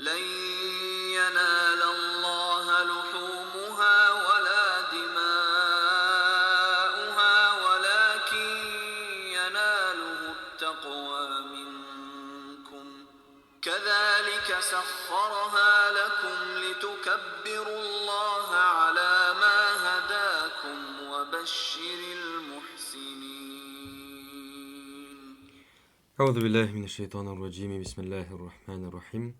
لن ينال الله لحومها ولا دماؤها ولكن يناله التقوى منكم كذلك سخرها لكم لتكبروا الله على ما هداكم وبشر المحسنين. أعوذ بالله من الشيطان الرجيم بسم الله الرحمن الرحيم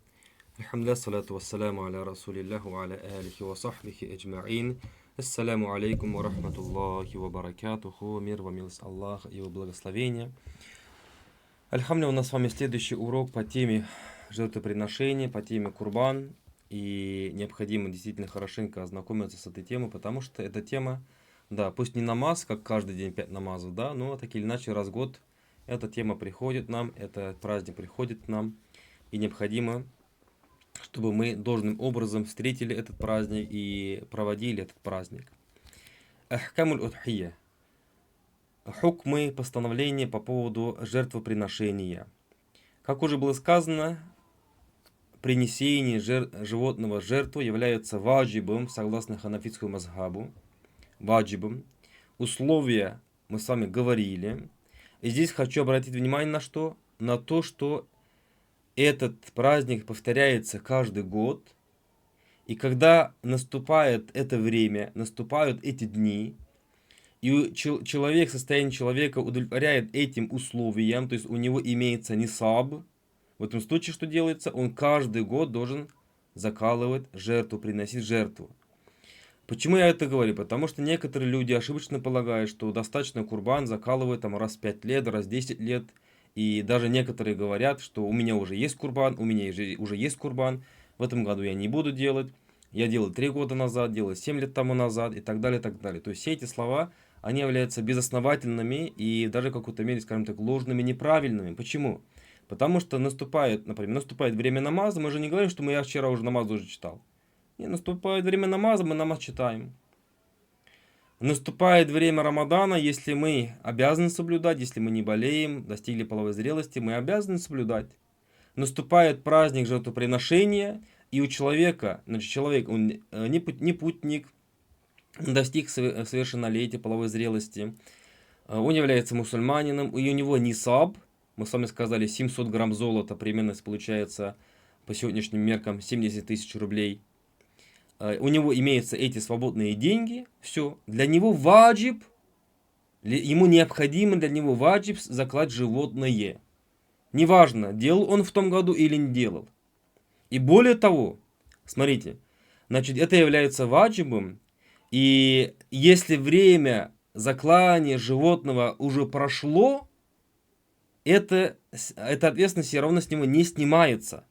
الحمد لله الصلاة والسلام على رسول الله وعلى آله وصحبه أجمعين. Ассаляму алейкум ва рахматуллахи ва баракатуху. Мир вам, милость Аллаха и его благословения. Альхамдулилlah, у нас с вами следующий урок по теме жертвоприношения, по теме курбан. И необходимо действительно хорошенько ознакомиться с этой темой, потому что эта тема, да, пусть не намаз, как каждый день 5 намазов, да, но так или иначе раз в год эта тема приходит нам, этот праздник приходит к нам. И необходимо, чтобы мы должным образом встретили этот праздник и проводили этот праздник. Ахкамуль удхия. Хукмы, постановления по поводу жертвоприношения. Как уже было сказано, принесение животного в жертву является ваджибом, согласно ханафитскому мазхабу. Ваджибом. Условия мы с вами говорили. И здесь хочу обратить внимание на что? На то, что этот праздник повторяется каждый год. И когда наступает это время, наступают эти дни, и человек, состояние человека удовлетворяет этим условиям, то есть у него имеется нисаб, в этом случае что делается? Он каждый год должен закалывать жертву, приносить жертву. Почему я это говорю? Потому что некоторые люди ошибочно полагают, что достаточно курбан закалывать там раз в 5 лет, раз в 10 лет. И даже некоторые говорят, что у меня уже есть курбан, у меня уже есть курбан, в этом году я не буду делать. Я делал 3 года назад, делал 7 лет тому назад и так далее, и так далее. То есть все эти слова, они являются безосновательными и даже в какой-то мере, скажем так, ложными, неправильными. Почему? Потому что наступает, например, наступает время намаза, мы же не говорим, что я вчера уже намаз уже читал. И наступает время намаза, мы намаз читаем. Наступает время Рамадана, если мы обязаны соблюдать, если мы не болеем, достигли половой зрелости, мы обязаны соблюдать. Наступает праздник жертвоприношения, и у человека, значит, человек, он не путник, достиг совершеннолетия, половой зрелости, он является мусульманином, и у него нисаб, мы с вами сказали, 700 грамм золота, примерно получается по сегодняшним меркам 70 тысяч рублей. У него имеются эти свободные деньги, все, для него ваджиб, ему необходимо для него ваджиб заклать животное. Неважно, делал он в том году или не делал. И более того, смотрите, значит, это является ваджибом, и если время заклания животного уже прошло, эта ответственность все равно с него не снимается.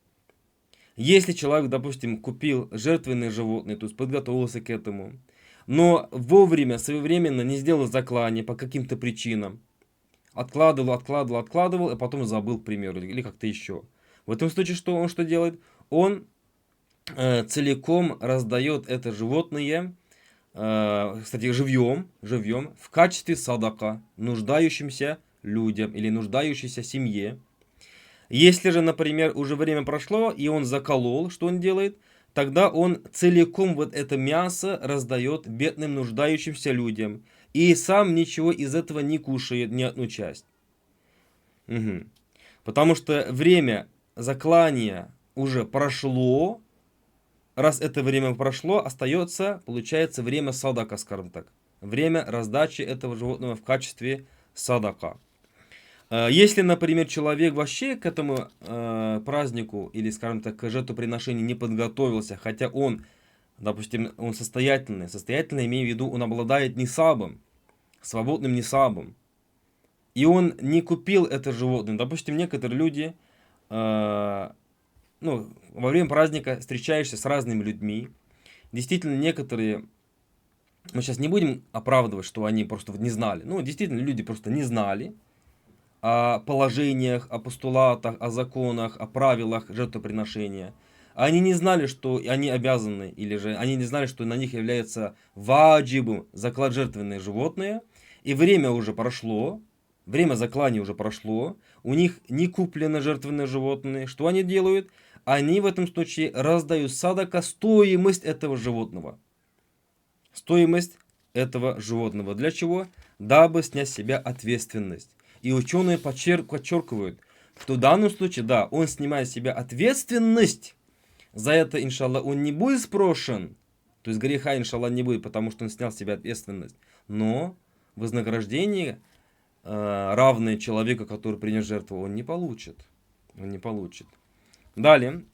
Если человек, допустим, купил жертвенные животные, то есть подготовился к этому, но вовремя, своевременно не сделал заклание по каким-то причинам, откладывал, и потом забыл, к примеру, или как-то еще. В этом случае что он что делает? Он целиком раздает это животное, кстати, живьем, в качестве садака нуждающимся людям или нуждающейся семье. Если же, например, уже время прошло, и он заколол, что он делает? Тогда он целиком вот это мясо раздает бедным нуждающимся людям. И сам ничего из этого не кушает, ни одну часть. Угу. Потому что время заклания уже прошло. Раз это время прошло, остается, получается, время садака, скажем так. Время раздачи этого животного в качестве садака. Если, например, человек вообще к этому празднику или, скажем так, к жертвоприношению не подготовился, хотя он, допустим, он состоятельный, имея в виду, он обладает нисабом, свободным нисабом, и он не купил это животное. Допустим, некоторые люди, во время праздника встречаешься с разными людьми. Действительно, некоторые, мы сейчас не будем оправдывать, что они просто не знали. Действительно, люди просто не знали о положениях, о постулатах, о законах, о правилах жертвоприношения. Они не знали, что они обязаны, или же они не знали, что на них является ваджибом заклать жертвенные животные. И время уже прошло, время заклания уже прошло, у них не куплено жертвенные животные. Что они делают? они в этом случае раздают садака стоимость этого животного. Стоимость этого животного. Для чего? Дабы снять с себя ответственность. И ученые подчеркивают, что в данном случае, да, он снимает с себя ответственность. За это, иншаллах, он не будет спрошен. То есть греха, иншаллах, не будет, потому что он снял с себя ответственность. Но вознаграждение, равное человеку, который принес жертву, он не получит. Он не получит. Далее,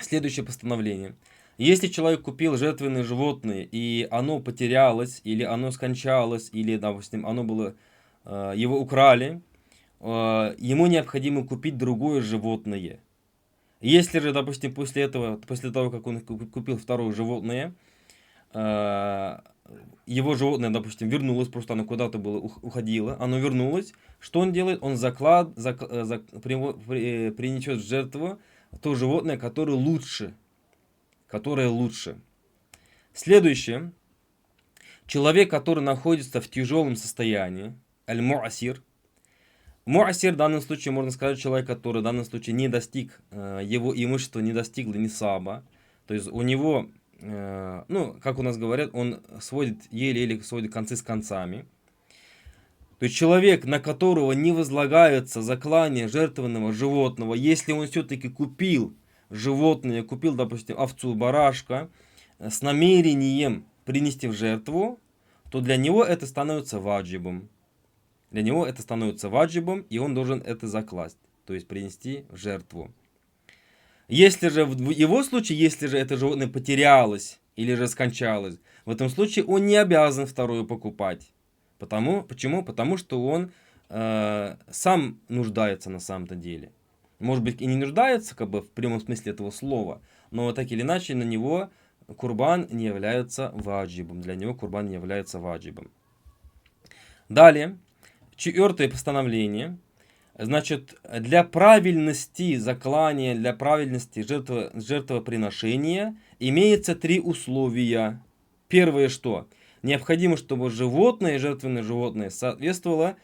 следующее постановление. Если человек купил жертвенное животное, и оно потерялось, или оно скончалось, или, допустим, оно было, его украли, ему необходимо купить другое животное. Если же, допустим, после того, как он купил второе животное, его животное, допустим, вернулось, просто оно куда-то было, уходило, оно вернулось, что он делает? Он принесет в жертву то животное, которое лучше. Следующее. Человек, который находится в тяжелом состоянии, аль-муасир. Муасир в данном случае, можно сказать, человек, который в данном случае не достиг, его имущество не достигло нисаба. То есть у него, как у нас говорят, он еле-еле сводит концы с концами. То есть человек, на которого не возлагается заклание жертвенного животного, если он все-таки купил животное, купил, допустим, овцу, барашка, с намерением принести в жертву, то для него это становится ваджибом. Для него это становится ваджибом, и он должен это закласть, то есть принести в жертву. Если же в его случае, если же это животное потерялось или же скончалось, в этом случае он не обязан второе покупать. Почему? Потому что он сам нуждается на самом-то деле. Может быть, и не нуждается, как бы в прямом смысле этого слова, но так или иначе на него курбан не является ваджибом. Для него курбан не является ваджибом. Далее, 4 постановление. Значит, для правильности заклания, для правильности жертвоприношения имеется 3 условия. Первое, что? Необходимо, чтобы жертвенное животное соответствовало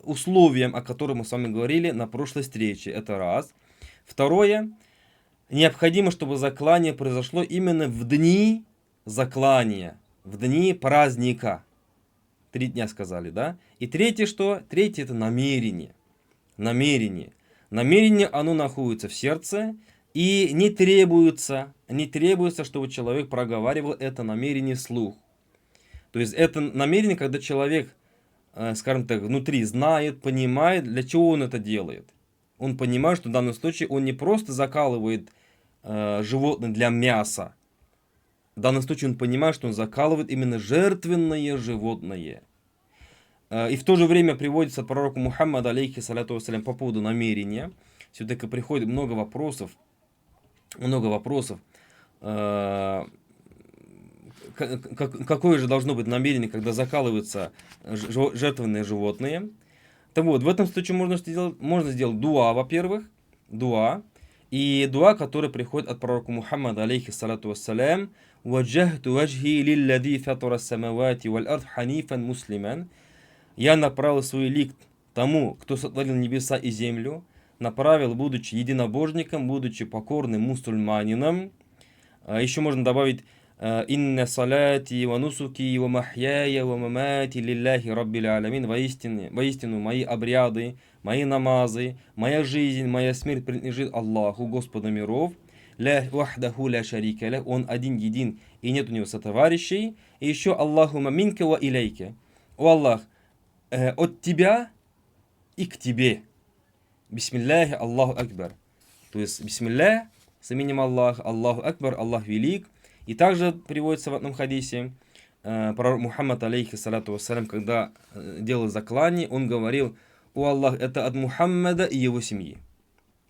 условиям, о которых мы с вами говорили на прошлой встрече. Это раз. Второе. Необходимо, чтобы заклание произошло именно в дни заклания, в дни праздника. 3 дня сказали, да? И третье что? Третье это намерение. Намерение, оно находится в сердце, и не требуется, чтобы человек проговаривал это намерение вслух. То есть это намерение, когда человек, скажем так, внутри знает, понимает, для чего он это делает. Он понимает, что в данном случае он не просто закалывает животное для мяса. В данном случае он понимает, что он закалывает именно жертвенное животное. И в то же время приводится от пророка Мухаммада, алейхиссалату вассалям, по поводу намерения. Все-таки приходит много вопросов. Какое же должно быть намерение, когда закалываются жертвенные животные. Так вот, в этом случае можно сделать дуа, во-первых. И дуа, который приходит от пророка Мухаммада, алейхиссалату вассалям. «Ваджахту ваджхи лиллади фатура самавати валь ард ханифан муслиман». Я направил свой лик тому, кто сотворил небеса и землю, направил, будучи единобожником, будучи покорным мусульманином. Еще можно добавить «Инна салати ва нусуки ва махьяя ва мамати лилляхи раббил алямин». Воистину, мои обряды, мои намазы, моя жизнь, моя смерть принадлежит Аллаху, Господу миров. Ля вахдаху ля шарика ля. Он один-един, и нет у него сотоварищей. И еще Аллахума минка ва иляйка. О Аллах, от тебя и к тебе. Бисмилляхи Аллаху Акбар. То есть, бисмиллях, с именем Аллах, Аллаху Акбар, Аллах велик. И также приводится в одном хадисе, пророк Мухаммад, алейхиссалату вассалям, когда делал заклание, он говорил: «О Аллах, это от Мухаммада и его семьи».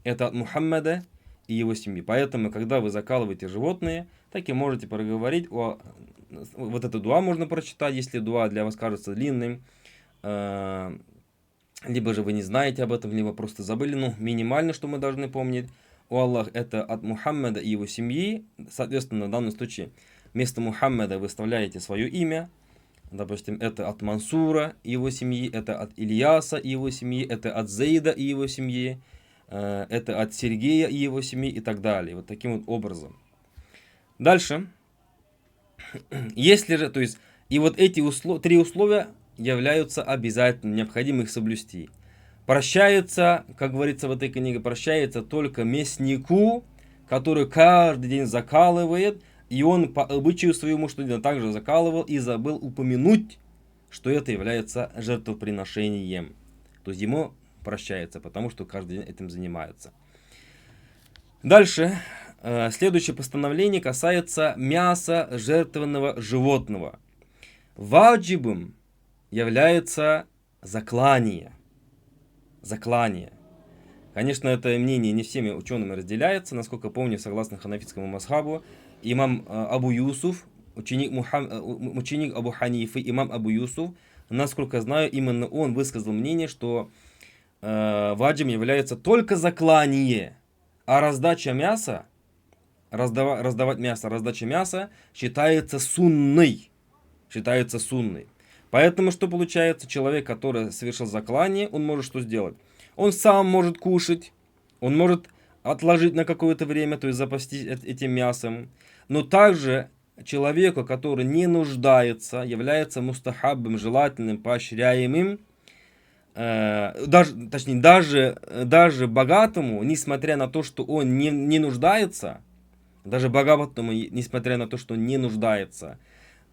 Это от Мухаммада и его семьи. Поэтому, когда вы закалываете животные, так и можете проговорить. Вот эту дуа можно прочитать, если дуа для вас кажется длинным. Либо же вы не знаете об этом, либо просто забыли. Но минимально, что мы должны помнить: «О Аллах, это от Мухаммада и его семьи». Соответственно, в данном случае вместо Мухаммада вы вставляете свое имя. Допустим, это от Мансура и его семьи, это от Ильяса и его семьи, это от Зейда и его семьи. это от Сергея и его семьи и так далее. Вот таким вот образом. Дальше. Если же, то есть, и вот эти три условия являются обязательными, необходимо их соблюсти. Прощается, как говорится в этой книге, прощается только мяснику, который каждый день закалывает, и он по обычаю своему, что также закалывал и забыл упомянуть, что это является жертвоприношением. То есть ему прощается, потому что каждый день этим занимается. Дальше. Следующее постановление касается мяса жертвенного животного. Ваджибом является заклание. Заклание. Конечно, это мнение не всеми учеными разделяется. Насколько помню, согласно ханафитскому мазхабу, имам Абу Юсуф, ученик Абу Ханифы, имам Абу Юсуф, насколько знаю, именно он высказал мнение, что ваджибом является только заклание, а раздача мяса, раздавать мясо, раздача мяса считается сунной. Считается сунной. Поэтому что получается? Человек, который совершил заклание, он может что сделать? Он сам может кушать, он может отложить на какое-то время, то есть запастись этим мясом. Но также человеку, который не нуждается, является мустахаббом, желательным, поощряемым, даже богатому, несмотря на то, что он не нуждается, даже богатому, несмотря на то, что он не нуждается,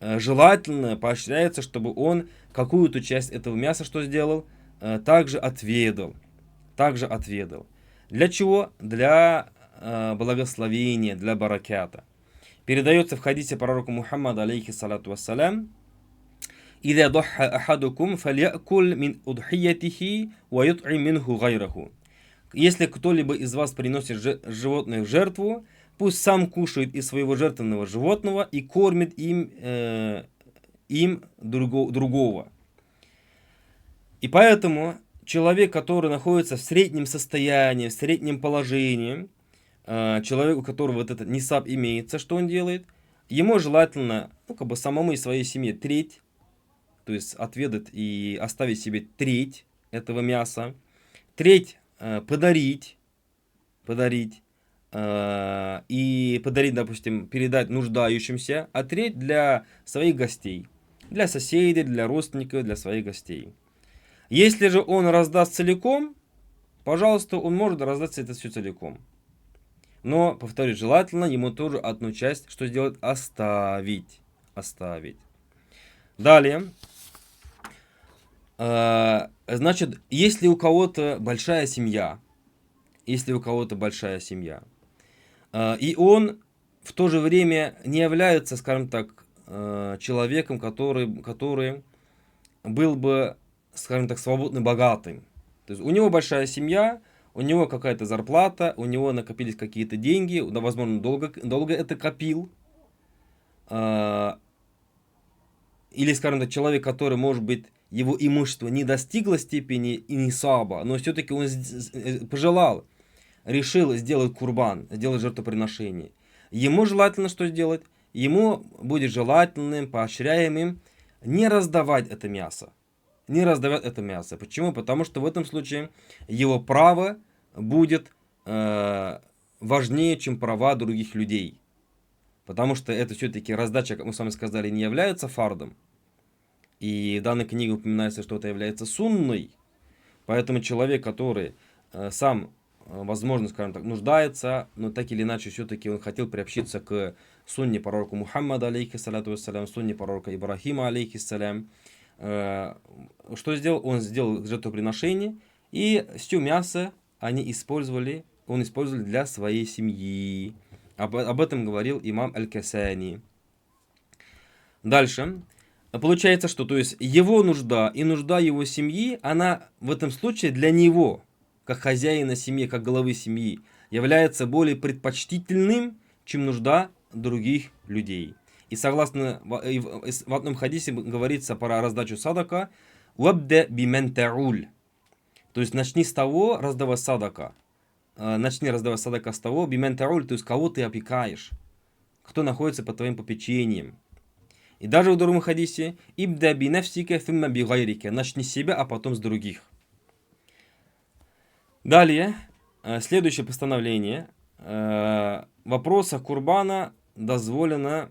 желательно поощряется, чтобы он какую-то часть этого мяса что сделал? Также отведал. Для чего? Для благословения, для баракята. Передается в хадисе пророка Мухаммада, алейхиссалату вассалям: «Ида дохха ахадукум фальякуль мин удхиятихи ва ют'им минху гайраху». Если кто-либо из вас приносит животное в жертву, пусть сам кушает из своего жертвенного животного и кормит им другого. И поэтому человек, который находится в среднем состоянии, в среднем положении, человек, у которого вот этот нисаб имеется, что он делает? Ему желательно, самому и своей семье треть, то есть отведать и оставить себе треть этого мяса, треть подарить, допустим, передать нуждающимся, а треть для своих гостей, для соседей, для родственников, для своих гостей. Если же он раздаст целиком, пожалуйста, он может раздать это все целиком. Но, повторюсь, желательно ему тоже одну часть, что сделать? Оставить. Далее. Значит, если у кого-то большая семья, и он в то же время не является, скажем так, человеком, который был бы, скажем так, свободно богатым. То есть у него большая семья, у него какая-то зарплата, у него накопились какие-то деньги, возможно, долго это копил. Или, скажем так, человек, который, может быть, его имущество не достигло степени нисаба, но все-таки он решил сделать курбан, сделать жертвоприношение. Ему желательно что сделать? Ему будет желательным, поощряемым не раздавать это мясо. Почему? Потому что в этом случае его право будет важнее, чем права других людей. Потому что это все-таки раздача, как мы с вами сказали, не является фардом. И в данной книге упоминается, что это является сунной. Поэтому человек, который сам, возможно, скажем так, нуждается, но так или иначе все-таки он хотел приобщиться к сунне пророка Мухаммада, алейхиссалату вассалям, сунне пророка Ибрахима, алейхиссалям, что сделал? Он сделал жертвоприношение, и все мясо он использовали для своей семьи. Об этом говорил имам Аль-Касани. Дальше. Получается, что то есть его нужда и нужда его семьи, она в этом случае для него, как хозяина семьи, как главы семьи, является более предпочтительным, чем нужда других людей. И согласно в одном хадисе говорится про раздачу садака, «Вабда бимен та'уль». То есть начни с того раздавать садака. Начни раздавать садака с того, бимен та'уль, то есть кого ты опекаешь, кто находится под твоим попечением. И даже в другом хадисе «Ибда би нафсика фимма би гайрика». Начни с себя, а потом с других. Далее. Следующее постановление. В вопросах курбана дозволено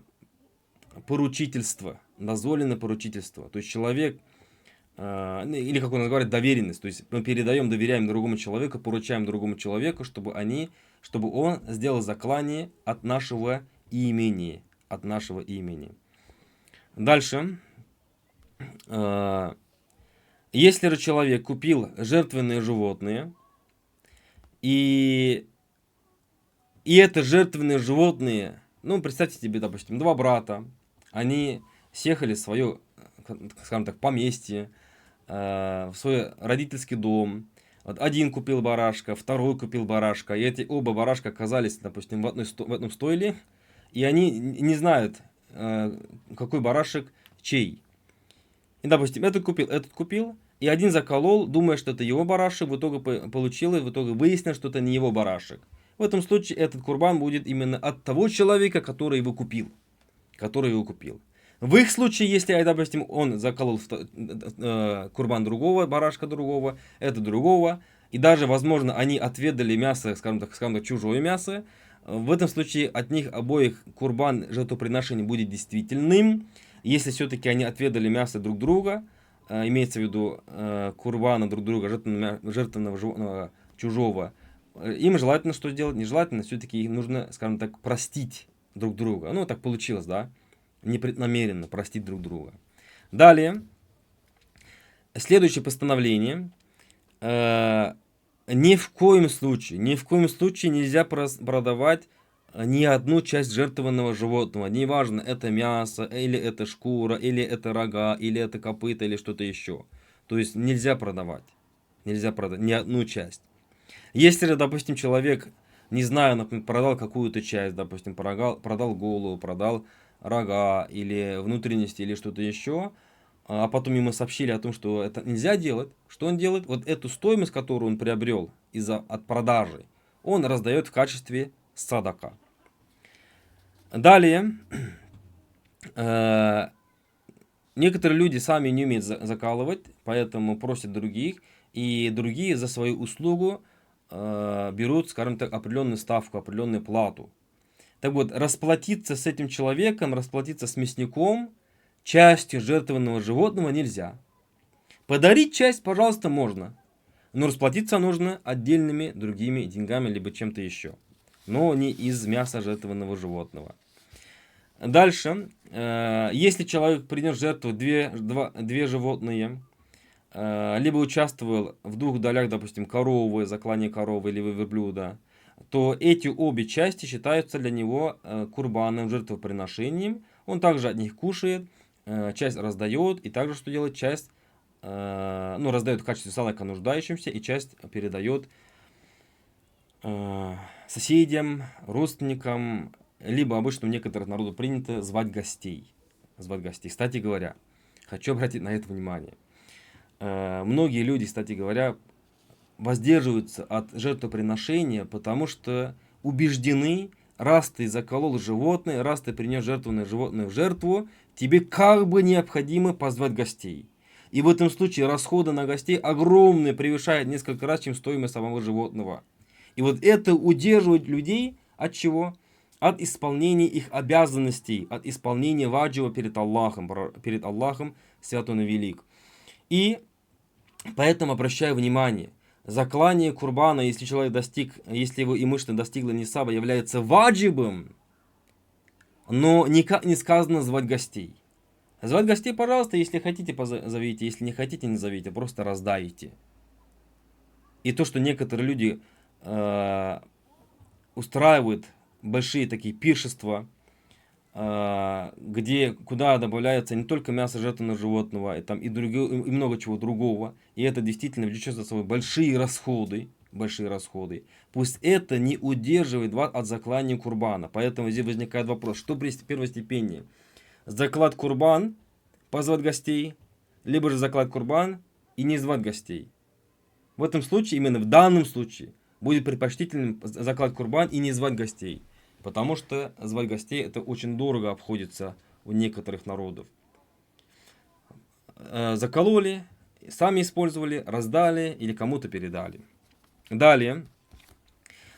поручительство. Дозволено поручительство. То есть человек, или как у нас говорят, доверенность. То есть мы доверяем другому человеку, поручаем другому человеку, чтобы он сделал заклание от нашего имени. От нашего имени. Дальше. Если же человек купил жертвенные животные, и это жертвенные животные, ну, представьте себе, допустим, два брата, они съехали в свое, скажем так, поместье, в свой родительский дом. Вот один купил барашка, второй купил барашка, и эти оба барашка оказались, допустим, в одном стойле, и они не знают, какой барашек чей. И, допустим, этот купил, и один заколол, думая, что это его барашек, в итоге выяснилось, что это не его барашек. В этом случае этот курбан будет именно от того человека, который его купил. В их случае, если, допустим, он заколол курбан другого, барашка другого, это другого, и даже, возможно, они отведали мясо, скажем так, чужое мясо, в этом случае от них обоих курбан жертвоприношения будет действительным. Если все-таки они отведали мясо друг друга, имеется в виду курбана друг друга, жертвенного животного чужого, им желательно что сделать? Нежелательно, все-таки им нужно, скажем так, простить друг друга. Ну, так получилось, да? Непреднамеренно простить друг друга. Далее, следующее постановление. Ни в коем случае нельзя продавать ни одну часть жертвованного животного. Неважно, это мясо, или это шкура, или это рога, или это копыта, или что-то еще. То есть нельзя продавать ни одну часть. Если же, допустим, человек, не знаю, например, продал какую-то часть, допустим, продал голову, продал рога, или внутренности, или что-то еще, а потом ему сообщили о том, что это нельзя делать, что он делает? Вот эту стоимость, которую он приобрел от продажи, он раздает в качестве садака. Далее, некоторые люди сами не умеют закалывать, поэтому просят других, и другие за свою услугу берут, скажем так, определенную ставку, определенную плату. Так вот, расплатиться с этим человеком, расплатиться с мясником частью жертвованного животного нельзя. Подарить часть, пожалуйста, можно, но расплатиться нужно отдельными другими деньгами, либо чем-то еще, но не из мяса жертвованного животного. Дальше, если человек принес в жертву две животные, либо участвовал в двух долях, допустим, коровы, заклание коровы или верблюда, то эти обе части считаются для него курбаном, жертвоприношением. Он также от них кушает, часть раздает, и также что делает? Часть раздает в качестве садака нуждающимся, и часть передает соседям, родственникам, либо обычно у некоторых народов принято звать гостей. Кстати говоря, хочу обратить на это внимание. Многие люди, кстати говоря, воздерживаются от жертвоприношения, потому что убеждены, раз ты заколол животное, раз ты принес жертвенное животное в жертву, тебе как бы необходимо позвать гостей. И в этом случае расходы на гостей огромные, превышают несколько раз, чем стоимость самого животного. И вот это удерживает людей от чего? От исполнения их обязанностей, от исполнения ваджиба перед Аллахом, свят он и велик. И поэтому обращаю внимание, заклание курбана, если его имущество достигло нисаба, является ваджибом, но никак не сказано звать гостей. Звать гостей, пожалуйста, если хотите, позовите, если не хотите, не зовите, просто раздайте. И то, что некоторые люди устраивают большие такие пиршества, куда добавляется не только мясо жертвенного животного, и много чего другого, и это действительно влечет за собой большие расходы, пусть это не удерживает вас от заклания курбана. Поэтому здесь возникает вопрос, что первостепеннее: заклад курбан, позвать гостей, либо же заклад курбан и не звать гостей. В этом случае, именно в данном случае, будет предпочтительным заклад курбан и не звать гостей. Потому что звать гостей это очень дорого обходится у некоторых народов. Закололи, сами использовали, раздали или кому-то передали. Далее,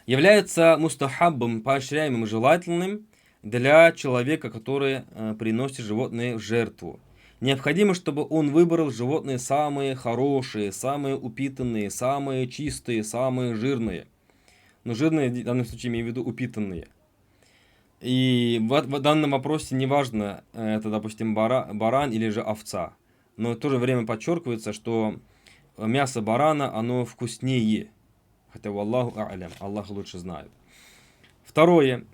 является мустахаббом, поощряемым и желательным для человека, который приносит животные в жертву. Необходимо, чтобы он выбрал животные самые хорошие, самые упитанные, самые чистые, самые жирные. Но жирные в данном случае имею в виду упитанные. И в данном вопросе неважно, это, допустим, баран или же овца. Но в то же время подчеркивается, что мясо барана, оно вкуснее. Хотя Аллаху а'лям, Аллах лучше знает. Второе.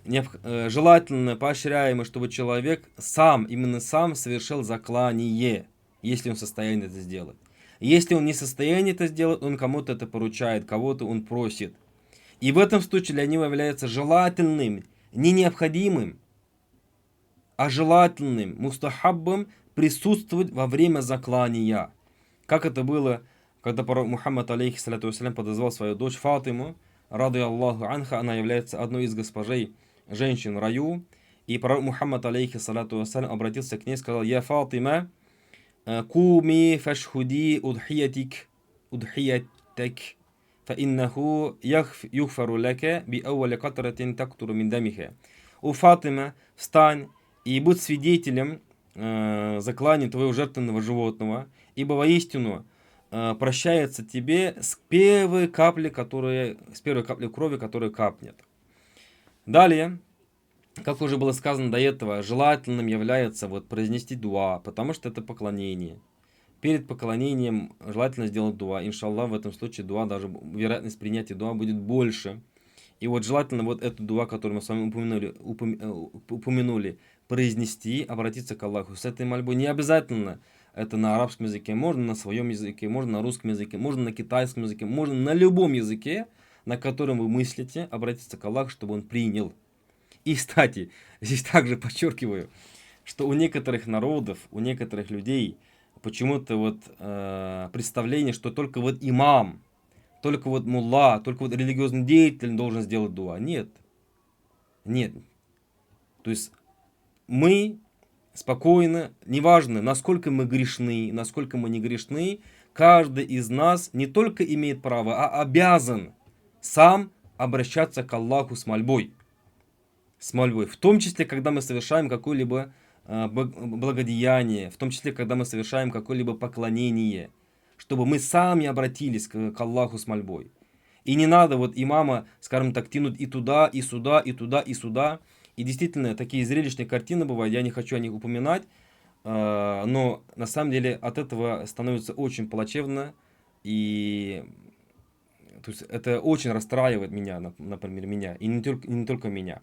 Желательно, поощряемо, чтобы человек сам, именно сам совершил заклание, если он в состоянии это сделать. Если он не в состоянии это сделать, он кому-то это поручает, кого-то он просит. И в этом случае для него является желательным, не необходимым, а желательным, мустахаббом присутствовать во время заклания. Как это было, когда пророк Мухаммад, алейхиссалату вассалям, подозвал свою дочь Фатиму, рады Аллаху анха, она является одной из госпожей женщин в раю. И пророк Мухаммад, алейхиссалату вассалям, обратился к ней и сказал: «Я Фатима, куми фашхуди удхиятик, فإنه يغفر لك بأول قطرة تقطر من دمها». «О Фатима, встань и будь свидетелем заклания твоего жертвенного животного, ибо воистину прощается тебе с первой капли крови, которая капнет». Далее, как уже было сказано до этого, желательным является произнести дуа, потому что это поклонение. Перед поклонением желательно сделать дуа. Иншаллах, в этом случае дуа, даже вероятность принятия дуа будет больше. И желательно эту дуа, которую мы с вами упомянули, произнести, обратиться к Аллаху с этой мольбой. Не обязательно это на арабском языке, можно на своем языке, можно на русском языке, можно на китайском языке, можно на любом языке, на котором вы мыслите, обратиться к Аллаху, чтобы он принял. И, кстати, здесь также подчеркиваю, что у некоторых народов, у некоторых людей почему-то представление, что только имам, только мулла, только религиозный деятель должен сделать дуа. Нет. Нет. То есть мы спокойно, неважно, насколько мы грешны, насколько мы не грешны, каждый из нас не только имеет право, а обязан сам обращаться к Аллаху с мольбой. С мольбой. В том числе, когда мы совершаем какое-либо благодеяние, в том числе, когда мы совершаем какое-либо поклонение, чтобы мы сами обратились к Аллаху с мольбой. И не надо имама, скажем так, тянуть и туда, и сюда, и туда, и сюда. И действительно, такие зрелищные картины бывают, я не хочу о них упоминать, но на самом деле от этого становится очень плачевно, и то есть, это очень расстраивает меня, например, меня, и не только меня.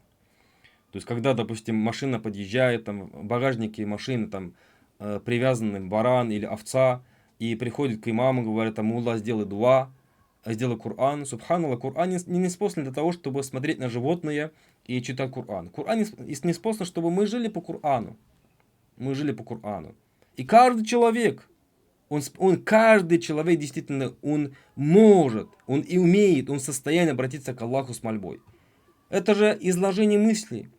То есть, когда, допустим, машина подъезжает, там, в багажнике машины там привязаны баран или овца, и приходит к имаму, говорит: «Мулла, сделай дуа, сделай Коран». Субханаллах, Коран не способен для того, чтобы смотреть на животные и читать Коран. Коран не способен, чтобы мы жили по Корану. Мы жили по Корану. И каждый человек, каждый человек действительно, он может, он и умеет, он в состоянии обратиться к Аллаху с мольбой. Это же изложение мыслей.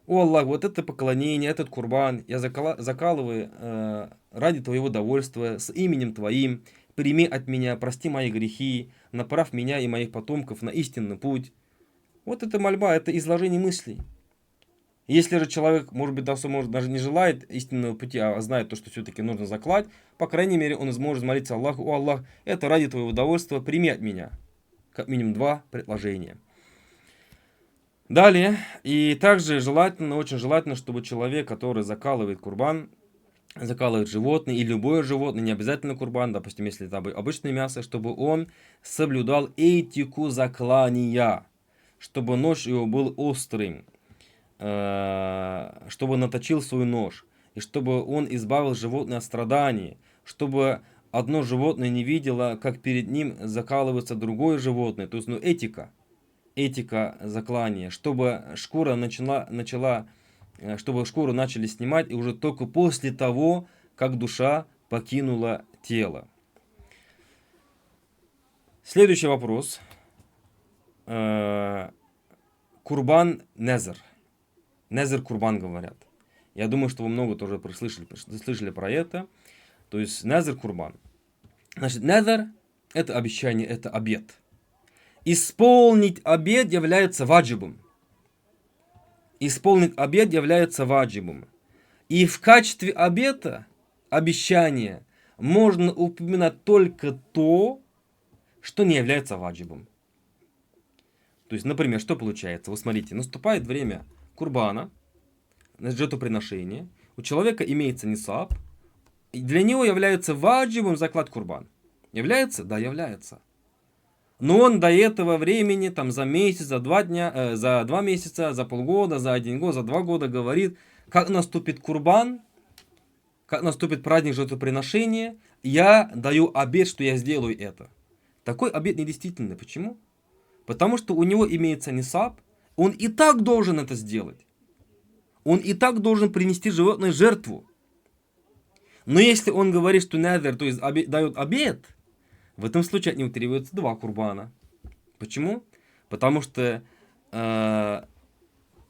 «О Аллах, это поклонение, этот курбан я закалываю ради твоего довольства, с именем твоим, прими от меня, прости мои грехи, направь меня и моих потомков на истинный путь». Это мольба, это изложение мыслей. Если же человек, может быть, даже не желает истинного пути, а знает то, что все-таки нужно заклать, по крайней мере, он сможет молиться Аллаху: «О Аллах, это ради твоего довольства, прими от меня». Как минимум 2 предложения. Далее, и также желательно, очень желательно, чтобы человек, который закалывает курбан, закалывает животное и любое животное, не обязательно курбан, допустим, если это обычное мясо, чтобы он соблюдал этику заклания, чтобы нож его был острым, чтобы наточил свой нож, и чтобы он избавил животное от страданий, чтобы одно животное не видело, как перед ним закалывается другое животное, то есть этика заклания, чтобы шкуру начали снимать, и уже только после того, как душа покинула тело. Следующий вопрос. Курбан незер. Незер курбан говорят. Я думаю, что вы много тоже слышали про это. То есть незер курбан. Значит, незер — это обещание, это обет. исполнить обет является ваджибом. Исполнить обет является ваджибом. И в качестве обета, обещания, можно упоминать только то, что не является ваджибом. То есть, например, что получается? Вы смотрите, наступает время курбана, жертвоприношения. У человека имеется нисаб, и для него является ваджибом заклад курбан. Является? Да, является. Но он до этого времени, там, за месяц, за 2 дня, за 2 месяца, за полгода, за 1 год, за 2 года говорит, как наступит курбан, как наступит праздник жертвоприношения, я даю обет, что я сделаю это. Такой обет недействительный. Почему? Потому что у него имеется нисаб, он и так должен это сделать. Он и так должен принести животное жертву. Но если он говорит, что надер, то есть дает обет, в этом случае от него требуется 2 курбана. Почему? Потому что в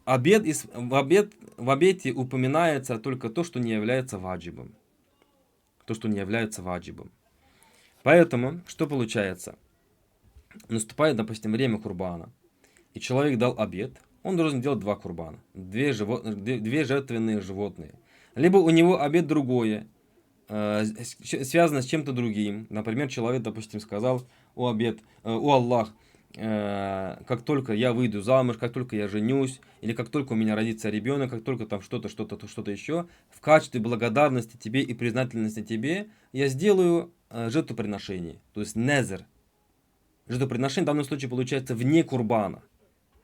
обете упоминается только то, что не является ваджибом. То, что не является ваджибом. Поэтому, что получается? Наступает, допустим, время курбана, и человек дал обет, он должен делать 2 курбана, 2 жертвенные животные. Либо у него обет другое, связано с чем-то другим. Например, человек, допустим, сказал: о Аллах, как только я выйду замуж, как только я женюсь, или как только у меня родится ребенок, как только там что-то еще, в качестве благодарности тебе и признательности тебе, я сделаю жертвоприношение, то есть незер. Жертвоприношение в данном случае получается вне курбана,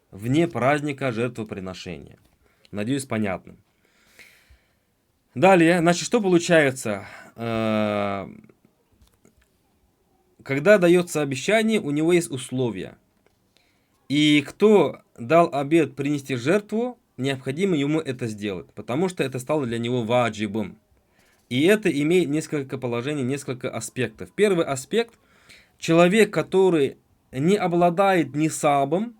вне праздника жертвоприношения. Надеюсь, понятно. Далее, значит, что получается? Когда дается обещание, у него есть условия. И кто дал обет принести жертву, необходимо ему это сделать, потому что это стало для него ваджибом. И это имеет несколько положений, несколько аспектов. Первый аспект: человек, который не обладает нисабом,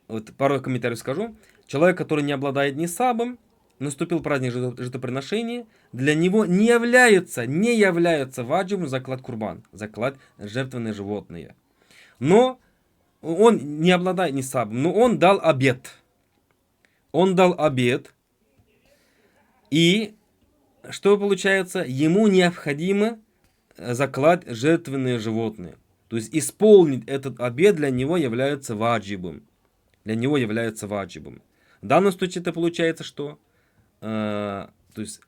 вот пару комментариев скажу. Человек, который не обладает нисабом, наступил праздник жертвоприношения, для него не является ваджибом заклад курбан, заклад жертвенные животные. Но он не обладает нисабом, но он дал обет. И что получается? Ему необходимо заклад жертвенные животные. То есть исполнить этот обет для него является ваджибом. В данном случае это получается, что... то есть,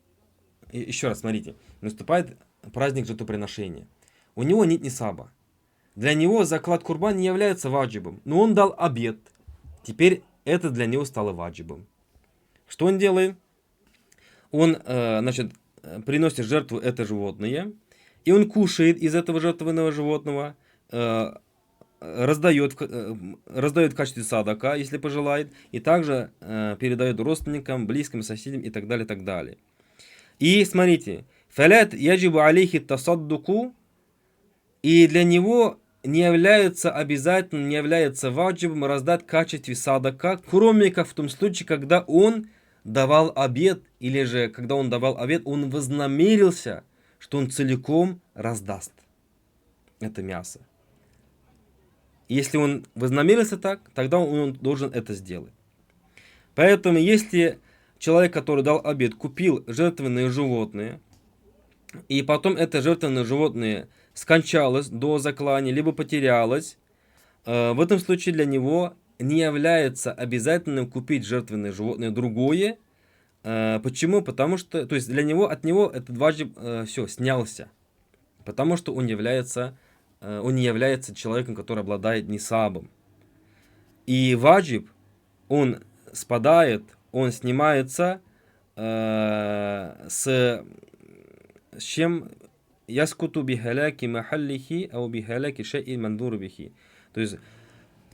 еще раз смотрите. Наступает праздник жертвоприношения. У него нет нисаба. Для него заклад курбан не является ваджибом. Но он дал обет. Теперь это для него стало ваджибом. Что он делает? Он, приносит жертву это животное. И он кушает из этого жертвенного животного, раздает в качестве садака, если пожелает, и также передает родственникам, близким, соседям и так далее, и так далее. И смотрите, фалят яджибу алейхи тасаддуку, и для него не является обязательным, не является ваджибом раздать в качестве садака, кроме как в том случае, когда он давал обет, или же когда он давал обет, он вознамерился, что он целиком раздаст это мясо. Если он вознамерился так, тогда он должен это сделать. Поэтому, если человек, который дал обет, купил жертвенные животные, и потом это жертвенное животное скончалось до заклания, либо потерялось, в этом случае для него не является обязательным купить жертвенное животное другое. Почему? Потому что, то есть от него этот ваджиб все снялся. Потому что он не является человеком, который обладает нисабом. И ваджиб, он спадает, он снимается с чем? Яскуту бихаляки махаллихи, ау бихаляки шаи мандур бихи. То есть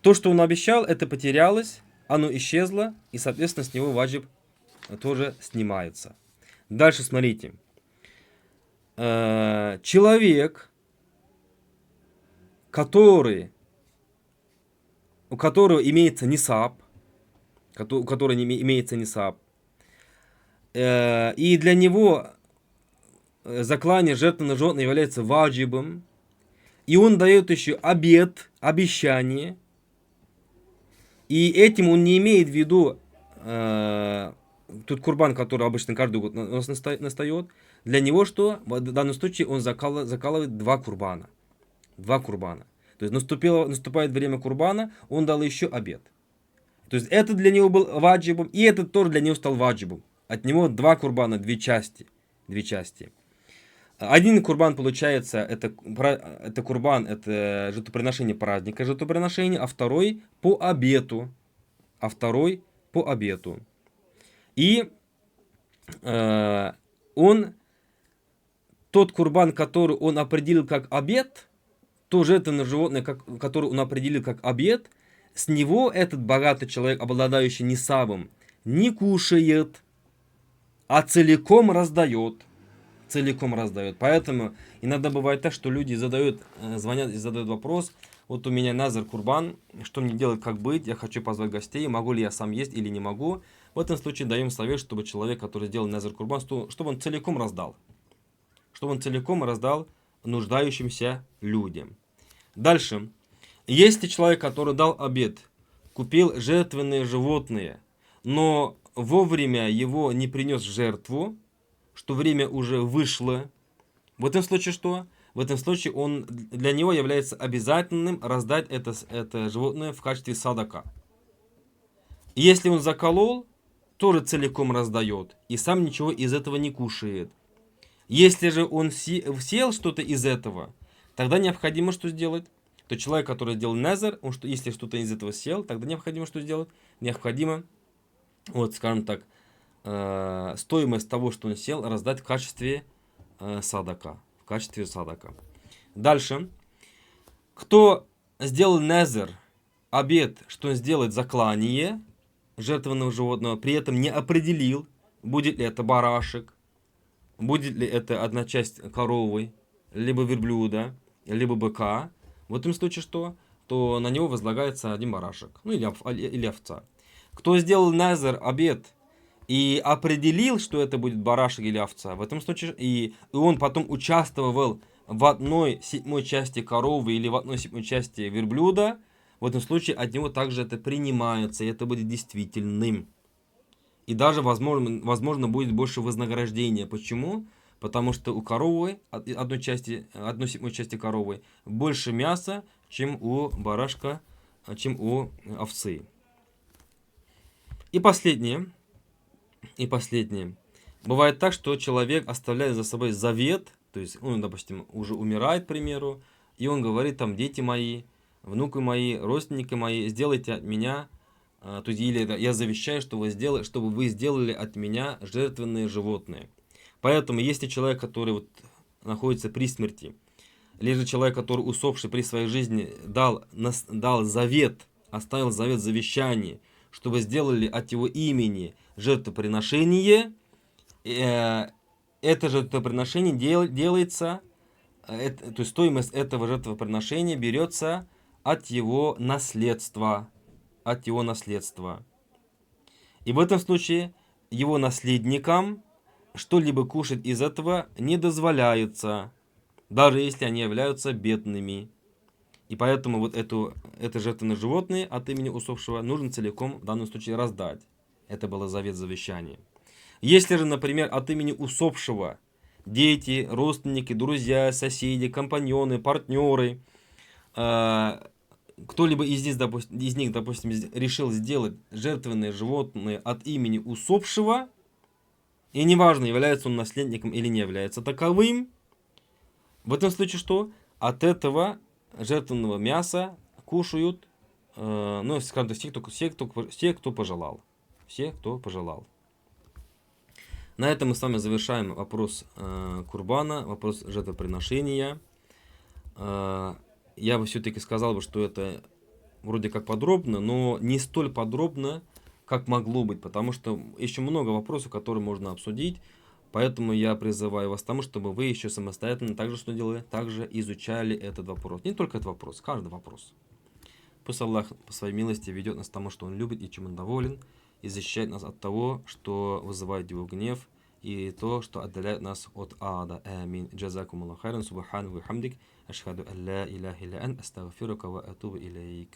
то, что он обещал, это потерялось, оно исчезло, и, соответственно, с него ваджиб тоже снимается. Дальше смотрите. Человек, у которого имеется нисаб, и для него заклание жертвенного животного является ваджибом, и он дает еще обет, обещание, и этим он не имеет в виду тут курбан, который обычно каждый год у нас настает, для него что? В данном случае он закалывает два курбана. Два курбана. То есть наступает время курбана, он дал еще обет. То есть это для него был ваджибом, и этот тоже для него стал ваджибом. От него два курбана, две части. Один курбан получается, это курбан, это жертвоприношение праздника, жертвоприношение, а второй по обету. И тот курбан, который он определил как обет, то жертвенное животное, которое он определил как обет, с него этот богатый человек, обладающий нисабом, не кушает, а целиком раздает. Поэтому иногда бывает так, что люди звонят и задают вопрос: вот у меня назар курбан, что мне делать, как быть, я хочу позвать гостей, могу ли я сам есть или не могу. В этом случае даем совет, чтобы человек, который сделал назар курбан, чтобы он целиком раздал. Нуждающимся людям. Дальше. Если человек, который дал обет, купил жертвенные животные, но вовремя его не принес в жертву, что время уже вышло, в этом случае что? В этом случае для него является обязательным раздать это животное в качестве садака. Если он заколол, тоже целиком раздает, и сам ничего из этого не кушает. Если же он съел что-то из этого, тогда необходимо что сделать? То человек, который сделал назар, если что-то из этого съел, тогда необходимо что сделать? Необходимо, скажем так, стоимость того, что он съел, раздать в качестве садака. Дальше. Кто сделал назар, обет, что он сделает заклание жертвенного животного, при этом не определил, будет ли это барашек, будет ли это одна часть коровы, либо верблюда, либо быка, в этом случае что? То на него возлагается один барашек, или овца. Кто сделал назар, обет, и определил, что это будет барашек или овца, в этом случае, и он потом участвовал в 1/7 части коровы или в 1/7 части верблюда, в этом случае от него также это принимается, и это будет действительным. И даже, возможно, будет больше вознаграждения. Почему? Потому что у коровы, 1/7 части коровы, больше мяса, чем у барашка, чем у овцы. И последнее. Бывает так, что человек оставляет за собой завет, то есть он, допустим, уже умирает, к примеру, и он говорит там: дети мои, внуки мои, родственники мои, сделайте от меня, то есть или я завещаю, чтобы вы сделали от меня жертвенные животные. Поэтому, если человек, который находится при смерти, или же человек, который усопший при своей жизни дал завет, оставил завет завещание, чтобы сделали от его имени жертвоприношение, это жертвоприношение делается, то есть стоимость этого жертвоприношения берется от его наследства. И в этом случае его наследникам что-либо кушать из этого не дозволяется, даже если они являются бедными. И поэтому это жертвенное животное от имени усопшего нужно целиком в данном случае раздать. Это было завет завещания. Если же, например, от имени усопшего дети, родственники, друзья, соседи, компаньоны, партнеры, кто-либо из них, допустим, решил сделать жертвенное животное от имени усопшего, и неважно, является он наследником или не является таковым, в этом случае что? От этого жертвенного мяса кушают, скажем так, все, кто пожелал. На этом мы с вами завершаем вопрос курбана, вопрос жертвоприношения. Я бы все-таки сказал, что это вроде как подробно, но не столь подробно, как могло быть, потому что еще много вопросов, которые можно обсудить. Поэтому я призываю вас к тому, чтобы вы еще самостоятельно также что делали, также изучали этот вопрос. Не только этот вопрос, каждый вопрос. Пусть Аллах по своей милости ведет нас к тому, что Он любит и чем Он доволен, и защищает нас от того, что вызывает Его гнев и то, что отдаляет нас от ада. Амин. Джазакум Аллаху хайран, субхану ва хамдик, ашхаду ан ла илляха илля ант, астагфирука ва атубу илейк.